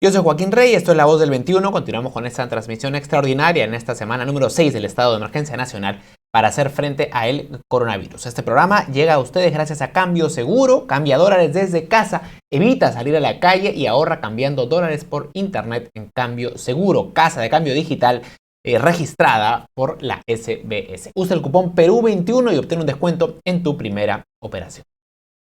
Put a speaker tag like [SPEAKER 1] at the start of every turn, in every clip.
[SPEAKER 1] Yo soy Joaquín Rey, esto es La Voz del 21. Continuamos con esta transmisión extraordinaria en esta semana número 6 del estado de emergencia nacional para hacer frente a el coronavirus. Este programa llega a ustedes gracias a Cambio Seguro. Cambia dólares desde casa, evita salir a la calle y ahorra cambiando dólares por internet en Cambio Seguro. Casa de cambio digital registrada por la SBS. Usa el cupón Perú21 y obtén un descuento en tu primera operación.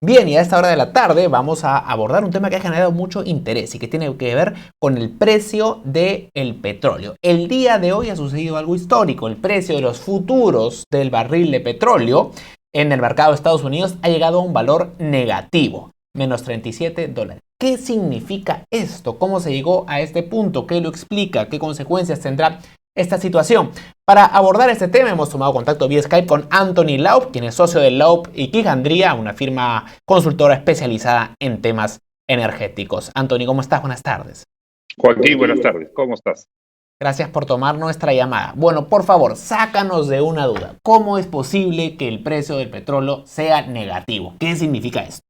[SPEAKER 1] Bien, y a esta hora de la tarde vamos a abordar un tema que ha generado mucho interés y que tiene que ver con el precio del petróleo. El día de hoy ha sucedido algo histórico. El precio de los futuros del barril de petróleo en el mercado de Estados Unidos ha llegado a un valor negativo, menos $37. ¿Qué significa esto? ¿Cómo se llegó a este punto? ¿Qué lo explica? ¿Qué consecuencias tendrá esta situación? Para abordar este tema hemos tomado contacto vía Skype con Anthony Laub, quien es socio de Laub y Quijandría, una firma consultora especializada en temas energéticos. Anthony, ¿cómo estás? Buenas tardes.
[SPEAKER 2] Joaquín, buenas tardes. ¿Cómo estás?
[SPEAKER 1] Gracias por tomar nuestra llamada. Bueno, por favor, sácanos de una duda. ¿Cómo es posible que el precio del petróleo sea negativo? ¿Qué significa esto?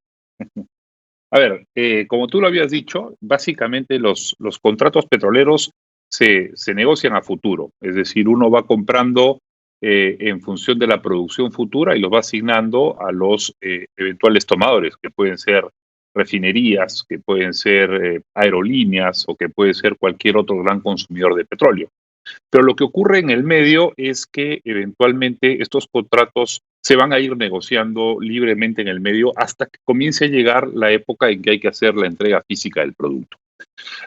[SPEAKER 2] A ver, como tú lo habías dicho, básicamente los contratos petroleros se negocian a futuro. Es decir, uno va comprando en función de la producción futura y los va asignando a los eventuales tomadores, que pueden ser refinerías, que pueden ser aerolíneas o que puede ser cualquier otro gran consumidor de petróleo. Pero lo que ocurre en el medio es que eventualmente estos contratos se van a ir negociando libremente en el medio hasta que comience a llegar la época en que hay que hacer la entrega física del producto.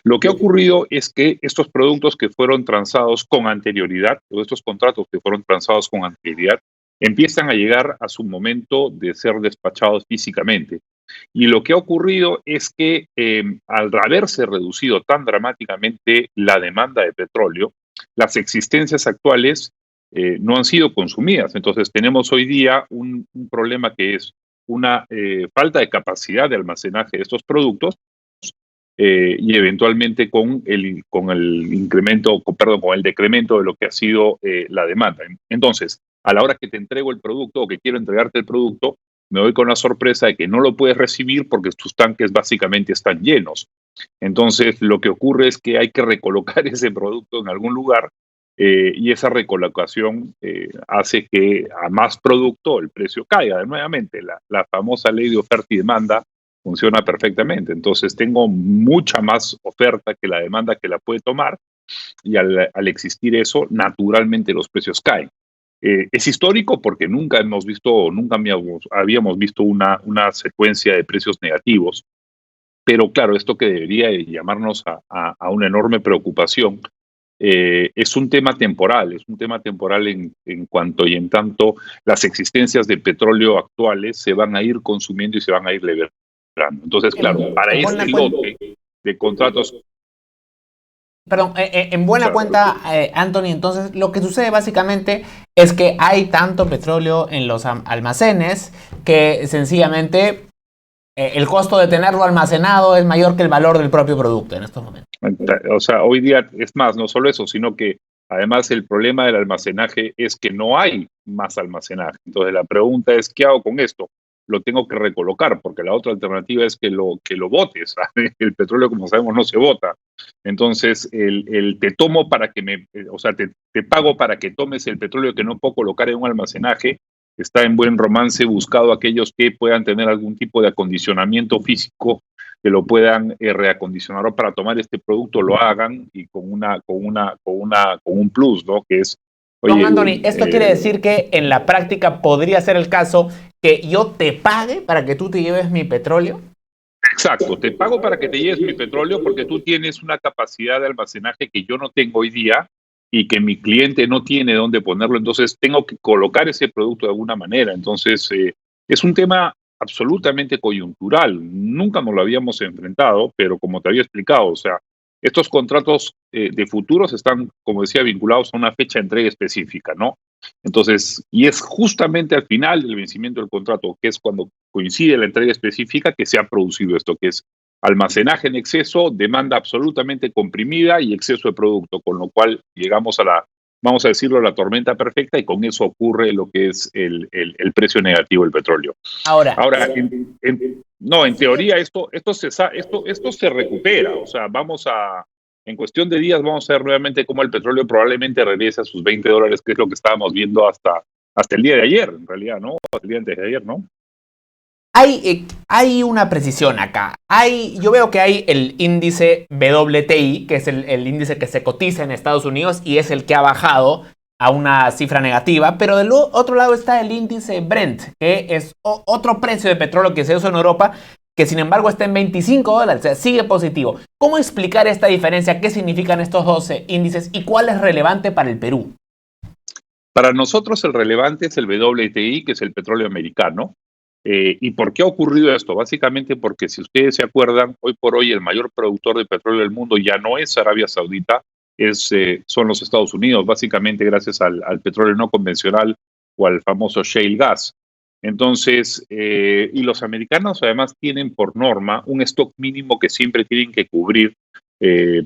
[SPEAKER 2] Lo que ha ocurrido es que estos productos que fueron transados con anterioridad, o estos contratos que fueron transados con anterioridad, empiezan a llegar a su momento de ser despachados físicamente. Y lo que ha ocurrido es que al haberse reducido tan dramáticamente la demanda de petróleo, las existencias actuales no han sido consumidas. Entonces tenemos hoy día un problema que es una falta de capacidad de almacenaje de estos productos y eventualmente con el incremento, perdón, con el decremento de lo que ha sido la demanda. Entonces, a la hora que te entrego el producto o que quiero entregarte el producto, me doy con la sorpresa de que no lo puedes recibir porque tus tanques básicamente están llenos. Entonces, lo que ocurre es que hay que recolocar ese producto en algún lugar y esa recolocación hace que a más producto el precio caiga. Nuevamente, la famosa ley de oferta y demanda funciona perfectamente. Entonces, tengo mucha más oferta que la demanda que la puede tomar y al existir eso, naturalmente los precios caen. Es histórico porque nunca habíamos visto una secuencia de precios negativos. Pero claro, esto que debería llamarnos a una enorme preocupación es un tema temporal, en cuanto y en tanto las existencias de petróleo actuales se van a ir consumiendo y se van a ir liberando. Entonces, claro, para este lote de contratos...
[SPEAKER 1] Perdón, en buena cuenta, Anthony, entonces lo que sucede básicamente es que hay tanto petróleo en los almacenes que sencillamente el costo de tenerlo almacenado es mayor que el valor del propio producto en estos momentos.
[SPEAKER 2] O sea, hoy día es más, no solo eso, sino que además el problema del almacenaje es que no hay más almacenaje. Entonces la pregunta es, ¿qué hago con esto? Lo tengo que recolocar, porque la otra alternativa es que lo botes. El petróleo, como sabemos, no se bota. Entonces, te tomo para que te pago para que tomes el petróleo que no puedo colocar en un almacenaje. Está en buen romance buscado aquellos que puedan tener algún tipo de acondicionamiento físico, que lo puedan reacondicionar o para tomar este producto lo hagan y con un plus, ¿no? Que es,
[SPEAKER 1] Don
[SPEAKER 2] oye,
[SPEAKER 1] Anthony, ¿esto quiere decir que en la práctica podría ser el caso que yo te pague para que tú te lleves mi petróleo?
[SPEAKER 2] Exacto, te pago para que te lleves mi petróleo porque tú tienes una capacidad de almacenaje que yo no tengo hoy día y que mi cliente no tiene dónde ponerlo, entonces tengo que colocar ese producto de alguna manera. Entonces, es un tema absolutamente coyuntural, nunca nos lo habíamos enfrentado, pero como te había explicado, o sea, estos contratos de futuros están, como decía, vinculados a una fecha de entrega específica, ¿no? Entonces, y es justamente al final del vencimiento del contrato, que es cuando coincide la entrega específica, que se ha producido esto, que es almacenaje en exceso, demanda absolutamente comprimida y exceso de producto, con lo cual llegamos vamos a decirlo, la tormenta perfecta y con eso ocurre lo que es el precio negativo del petróleo.
[SPEAKER 1] Ahora,
[SPEAKER 2] No, en
[SPEAKER 1] Así es.
[SPEAKER 2] teoría esto se recupera, o sea, en cuestión de días vamos a ver nuevamente cómo el petróleo probablemente regrese a sus $20, que es lo que estábamos viendo hasta el día de ayer, en realidad, ¿no? Hasta el día antes de ayer, ¿no?
[SPEAKER 1] Hay una precisión acá. Yo veo que hay el índice WTI, que es el índice que se cotiza en Estados Unidos y es el que ha bajado a una cifra negativa, pero del otro lado está el índice Brent, que es otro precio de petróleo que se usa en Europa, que sin embargo está en $25, o sea, sigue positivo. ¿Cómo explicar esta diferencia? ¿Qué significan estos 12 índices y cuál es relevante para el Perú?
[SPEAKER 2] Para nosotros el relevante es el WTI, que es el petróleo americano. ¿Y por qué ha ocurrido esto? Básicamente porque si ustedes se acuerdan, hoy por hoy el mayor productor de petróleo del mundo ya no es Arabia Saudita, son los Estados Unidos, básicamente gracias al petróleo no convencional o al famoso shale gas. Entonces, y los americanos además tienen por norma un stock mínimo que siempre tienen que cubrir,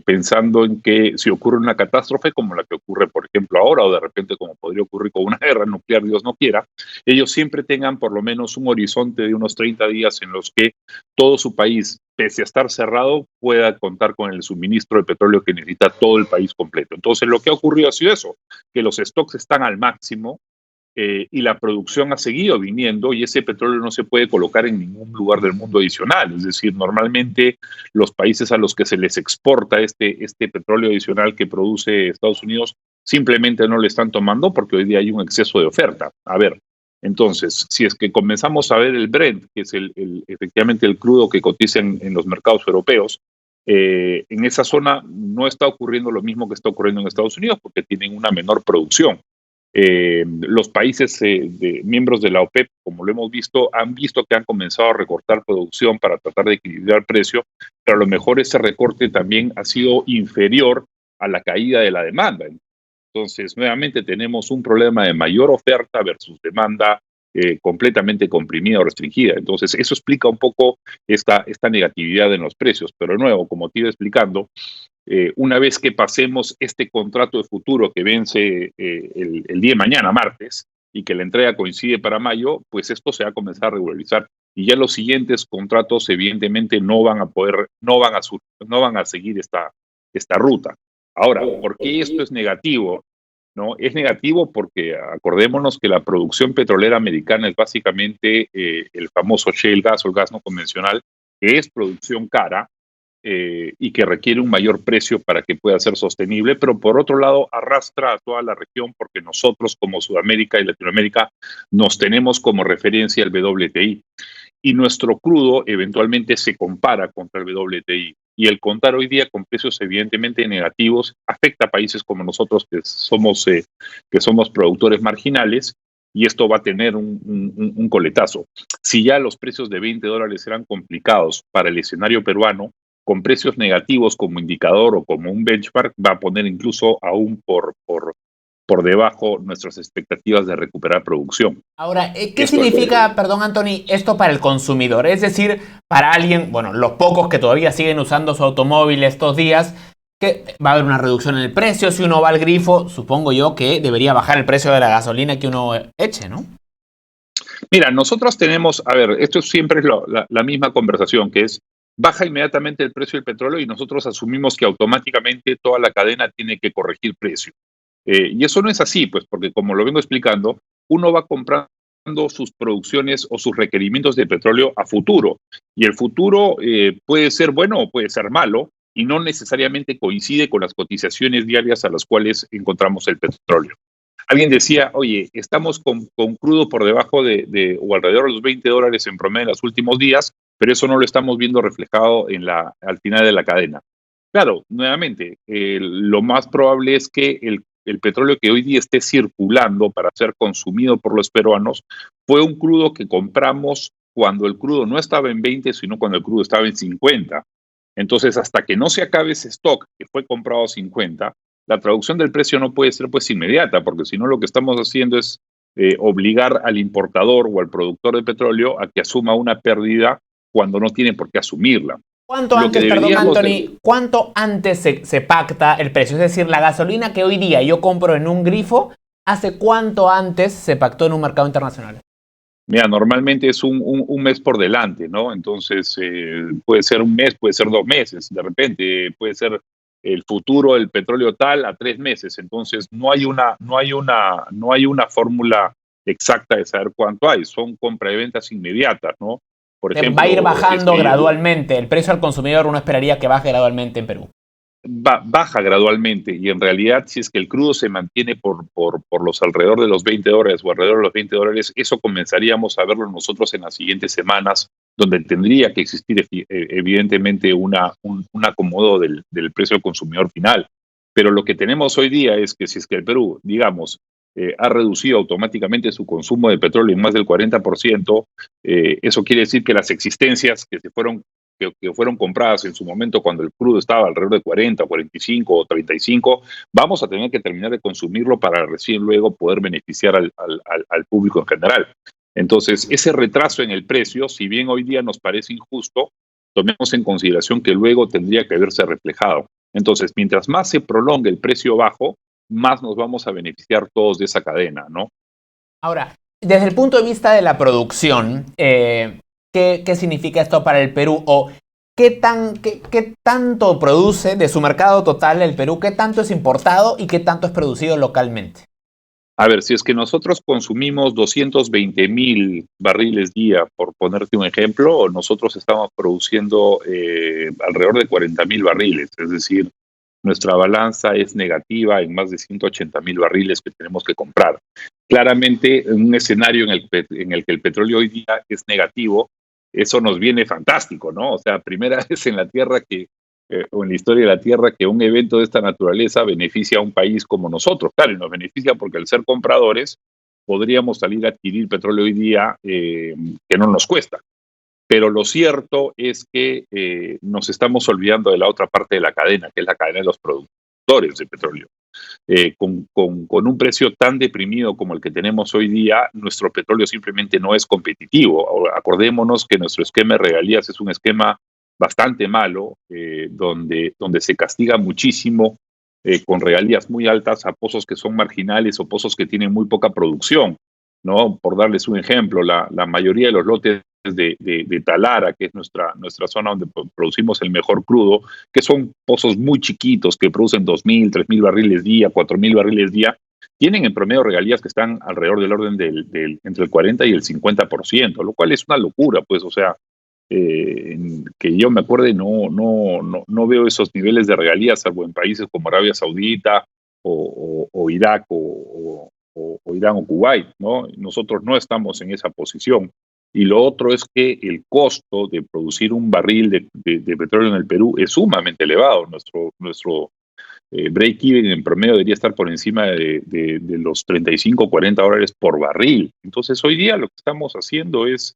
[SPEAKER 2] pensando en que si ocurre una catástrofe como la que ocurre, por ejemplo, ahora, o de repente como podría ocurrir con una guerra nuclear, Dios no quiera, ellos siempre tengan por lo menos un horizonte de unos 30 días en los que todo su país, pese a estar cerrado, pueda contar con el suministro de petróleo que necesita todo el país completo. Entonces, lo que ha ocurrido ha sido eso, que los stocks están al máximo, y la producción ha seguido viniendo y ese petróleo no se puede colocar en ningún lugar del mundo adicional. Es decir, normalmente los países a los que se les exporta este petróleo adicional que produce Estados Unidos simplemente no le están tomando porque hoy día hay un exceso de oferta. A ver, entonces, si es que comenzamos a ver el Brent, que es efectivamente el crudo que cotiza en los mercados europeos, en esa zona no está ocurriendo lo mismo que está ocurriendo en Estados Unidos porque tienen una menor producción. Los países miembros de la OPEP, como lo hemos visto, han visto que han comenzado a recortar producción para tratar de equilibrar el precio, pero a lo mejor ese recorte también ha sido inferior a la caída de la demanda. Entonces, nuevamente tenemos un problema de mayor oferta versus demanda completamente comprimida o restringida. Entonces, eso explica un poco esta negatividad en los precios. Pero de nuevo, como te iba explicando, una vez que pasemos este contrato de futuro que vence el día de mañana, martes, y que la entrega coincide para mayo, pues esto se va a comenzar a regularizar. Y ya los siguientes contratos, evidentemente, no van a seguir esta ruta. Ahora, ¿por qué esto es negativo? ¿No? Es negativo porque acordémonos que la producción petrolera americana es básicamente el famoso shale gas o el gas no convencional, que es producción cara, y que requiere un mayor precio para que pueda ser sostenible, pero por otro lado arrastra a toda la región porque nosotros como Sudamérica y Latinoamérica nos tenemos como referencia el WTI y nuestro crudo eventualmente se compara contra el WTI. Y el contar hoy día con precios evidentemente negativos afecta a países como nosotros que somos productores marginales, y esto va a tener un coletazo. Si ya los precios de $20 eran complicados para el escenario peruano, con precios negativos como indicador o como un benchmark, va a poner incluso aún por debajo nuestras expectativas de recuperar producción.
[SPEAKER 1] Ahora, ¿qué
[SPEAKER 2] Esto es
[SPEAKER 1] significa, perdón Anthony, esto para el consumidor? Es decir, para alguien, bueno, los pocos que todavía siguen usando su automóvil estos días, que va a haber una reducción en el precio. Si uno va al grifo, supongo yo que debería bajar el precio de la gasolina que uno eche, ¿no?
[SPEAKER 2] Mira, nosotros tenemos, a ver, esto siempre es la misma conversación, que es, baja inmediatamente el precio del petróleo y nosotros asumimos que automáticamente toda la cadena tiene que corregir precio. Y eso no es así, pues, porque como lo vengo explicando, uno va comprando sus producciones o sus requerimientos de petróleo a futuro. Y el futuro puede ser bueno o puede ser malo y no necesariamente coincide con las cotizaciones diarias a las cuales encontramos el petróleo. Alguien decía, oye, estamos con crudo por debajo o alrededor de los $20 en promedio en los últimos días, pero eso no lo estamos viendo reflejado al final de la cadena. Claro, nuevamente, lo más probable es que el petróleo que hoy día esté circulando para ser consumido por los peruanos fue un crudo que compramos cuando el crudo no estaba en 20, sino cuando el crudo estaba en 50. Entonces, hasta que no se acabe ese stock que fue comprado a 50, la traducción del precio no puede ser pues inmediata, porque si no lo que estamos haciendo es obligar al importador o al productor de petróleo a que asuma una pérdida cuando no tiene por qué asumirla.
[SPEAKER 1] ¿Cuánto
[SPEAKER 2] Lo que
[SPEAKER 1] antes, perdón
[SPEAKER 2] deberíamos
[SPEAKER 1] Anthony, cuánto antes se pacta el precio? Es decir, la gasolina que hoy día yo compro en un grifo, ¿hace cuánto antes se pactó en un mercado internacional?
[SPEAKER 2] Mira, normalmente es un mes por delante, ¿no? Entonces, puede ser un mes, puede ser 2 meses, de repente, puede ser el futuro del petróleo tal a 3 meses. Entonces, no hay una fórmula exacta de saber cuánto hay. Son compra y ventas inmediatas, ¿no? Por
[SPEAKER 1] Va a ir
[SPEAKER 2] ejemplo, si es
[SPEAKER 1] bajando
[SPEAKER 2] que
[SPEAKER 1] gradualmente. El precio al consumidor uno esperaría que baje gradualmente en Perú.
[SPEAKER 2] baja gradualmente y en realidad si es que el crudo se mantiene por los alrededor de los $20 o alrededor de los $20, eso comenzaríamos a verlo nosotros en las siguientes semanas, donde tendría que existir evidentemente un acomodo del precio al consumidor final. Pero lo que tenemos hoy día es que si es que el Perú, digamos, ha reducido automáticamente su consumo de petróleo en más del 40%, eso quiere decir que las existencias que fueron compradas en su momento cuando el crudo estaba alrededor de 40, 45 o 35, vamos a tener que terminar de consumirlo para recién luego poder beneficiar al público en general. Entonces, ese retraso en el precio, si bien hoy día nos parece injusto, tomemos en consideración que luego tendría que verse reflejado. Entonces, mientras más se prolongue el precio bajo, más nos vamos a beneficiar todos de esa cadena, ¿no?
[SPEAKER 1] Ahora, desde el punto de vista de la producción, ¿qué significa esto para el Perú? ¿O qué tanto produce de su mercado total el Perú? ¿Qué tanto es importado y qué tanto es producido localmente?
[SPEAKER 2] A ver, si es que nosotros consumimos 220,000 barriles día, por ponerte un ejemplo, nosotros estamos produciendo alrededor de 40,000 barriles, es decir, nuestra balanza es negativa en más de 180,000 barriles que tenemos que comprar. Claramente, en un escenario en el que el petróleo hoy día es negativo, eso nos viene fantástico, ¿no? O sea, primera vez en la Tierra o en la historia de la Tierra que un evento de esta naturaleza beneficia a un país como nosotros. Claro, y nos beneficia porque al ser compradores podríamos salir a adquirir petróleo hoy día que no nos cuesta. Pero lo cierto es que nos estamos olvidando de la otra parte de la cadena, que es la cadena de los productores de petróleo. Con un precio tan deprimido como el que tenemos hoy día, nuestro petróleo simplemente no es competitivo. Ahora, acordémonos que nuestro esquema de regalías es un esquema bastante malo, donde se castiga muchísimo con regalías muy altas a pozos que son marginales o pozos que tienen muy poca producción, ¿no? Por darles un ejemplo, la mayoría de los lotes de Talara, que es nuestra zona donde producimos el mejor crudo, que son pozos muy chiquitos que producen 2,000, 3,000 barriles día, 4,000 barriles día, tienen en promedio regalías que están alrededor del orden entre el 40 y el 50%, lo cual es una locura, pues, o sea, que yo me acuerde, no veo esos niveles de regalías, salvo en países como Arabia Saudita o Irak o Irán o Kuwait, ¿no? Nosotros no estamos en esa posición. Y lo otro es que el costo de producir un barril de petróleo en el Perú es sumamente elevado. Nuestro break-even en promedio debería estar por encima de los 35 o 40 dólares por barril. Entonces, hoy día lo que estamos haciendo es,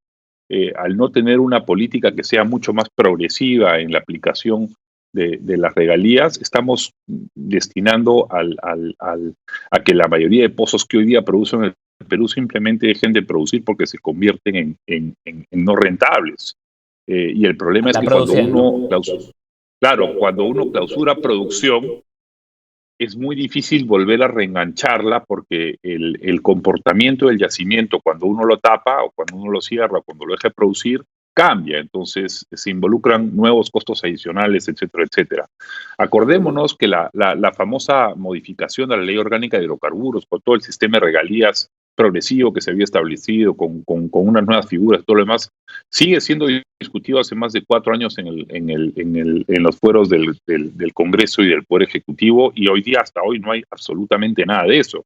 [SPEAKER 2] al no tener una política que sea mucho más progresiva en la aplicación de las regalías, estamos destinando a que la mayoría de pozos que hoy día producen el Perú simplemente dejen de producir porque se convierten en no rentables. Y el problema es
[SPEAKER 1] Está
[SPEAKER 2] que
[SPEAKER 1] produciendo.
[SPEAKER 2] cuando uno clausura producción, es muy difícil volver a reengancharla porque el comportamiento del yacimiento cuando uno lo tapa o cuando uno lo cierra o cuando lo deja de producir cambia, entonces se involucran nuevos costos adicionales, etcétera, etcétera. Acordémonos que la famosa modificación de la Ley Orgánica de Hidrocarburos con todo el sistema de regalías progresivo que se había establecido con unas nuevas figuras, todo lo demás, sigue siendo discutido hace más de 4 años en los fueros del Congreso y del Poder Ejecutivo, y hoy día, hasta hoy, no hay absolutamente nada de eso.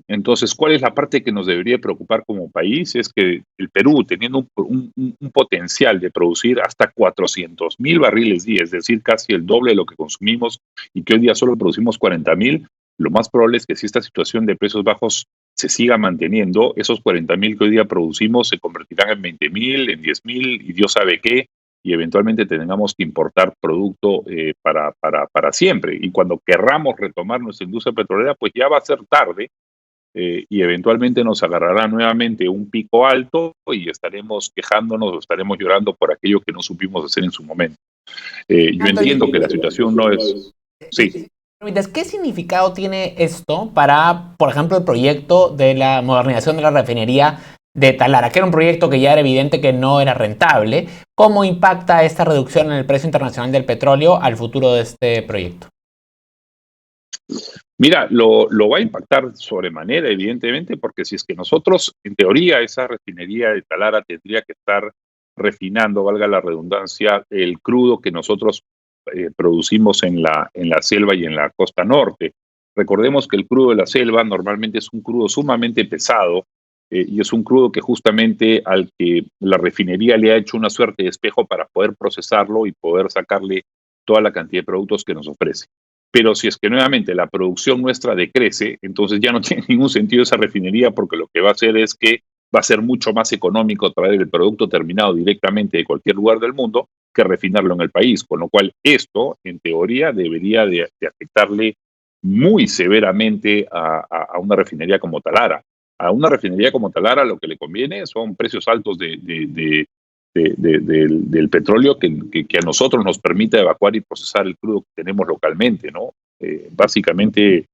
[SPEAKER 2] Entonces, ¿cuál es la parte que nos debería preocupar como país? Es que el Perú, teniendo un potencial de producir hasta 400,000 barriles día, es decir, casi el doble de lo que consumimos, y que hoy día solo producimos 40,000, lo más probable es que si esta situación de precios bajos se siga manteniendo, esos 40,000 que hoy día producimos se convertirán en 20,000, en 10,000 y Dios sabe qué, y eventualmente tengamos que importar producto para siempre. Y cuando querramos retomar nuestra industria petrolera, pues ya va a ser tarde, y eventualmente nos agarrará nuevamente un pico alto y estaremos quejándonos o estaremos llorando por aquello que no supimos hacer en su momento. Yo entiendo que la situación no es... Sí.
[SPEAKER 1] ¿Qué significado tiene esto para, por ejemplo, el proyecto de la modernización de la refinería de Talara, que era un proyecto que ya era evidente que no era rentable. ¿Cómo impacta esta reducción en el precio internacional del petróleo al futuro de este proyecto?
[SPEAKER 2] Mira, lo va a impactar sobremanera, evidentemente, porque si es que nosotros, en teoría, esa refinería de Talara tendría que estar refinando, valga la redundancia, el crudo que nosotros producimos en la selva y en la costa norte. Recordemos que el crudo de la selva normalmente es un crudo sumamente pesado y es un crudo que justamente al que la refinería le ha hecho una suerte de espejo para poder procesarlo y poder sacarle toda la cantidad de productos que nos ofrece. Pero si es que nuevamente la producción nuestra decrece, entonces ya no tiene ningún sentido esa refinería porque lo que va a hacer es que va a ser mucho más económico traer el producto terminado directamente de cualquier lugar del mundo que refinarlo en el país, con lo cual esto, en teoría, debería de afectarle muy severamente a una refinería como Talara. A una refinería como Talara lo que le conviene son precios altos del petróleo que a nosotros nos permita evacuar y procesar el crudo que tenemos localmente, ¿no? Básicamente,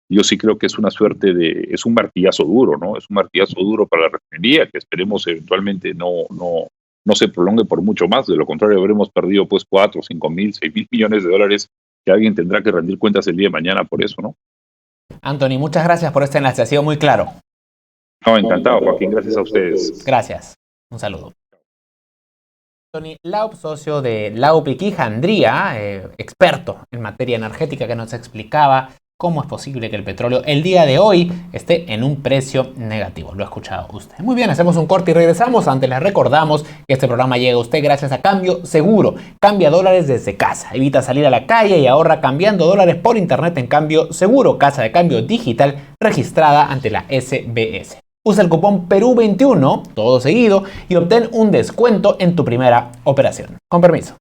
[SPEAKER 2] yo sí creo que es una suerte es un martillazo duro, ¿no? Es un martillazo duro para la refinería que esperemos eventualmente no se prolongue por mucho más. De lo contrario, habremos perdido pues 4, 5 mil, 6 mil millones de dólares que alguien tendrá que rendir cuentas el día de mañana por eso, ¿no?
[SPEAKER 1] Anthony, muchas gracias por este enlace, ha sido muy claro.
[SPEAKER 2] No, encantado, Joaquín, gracias a ustedes.
[SPEAKER 1] Gracias, un saludo. Anthony Laub, socio de Laub y Quijandría, experto en materia energética, que nos explicaba cómo es posible que el petróleo el día de hoy esté en un precio negativo. Lo ha escuchado usted. Muy bien, hacemos un corte y regresamos. Antes les recordamos que este programa llega a usted gracias a Cambio Seguro. Cambia dólares desde casa. Evita salir a la calle y ahorra cambiando dólares por internet en Cambio Seguro, casa de cambio digital registrada ante la SBS. Usa el cupón Perú21, todo seguido, y obtén un descuento en tu primera operación. Con permiso.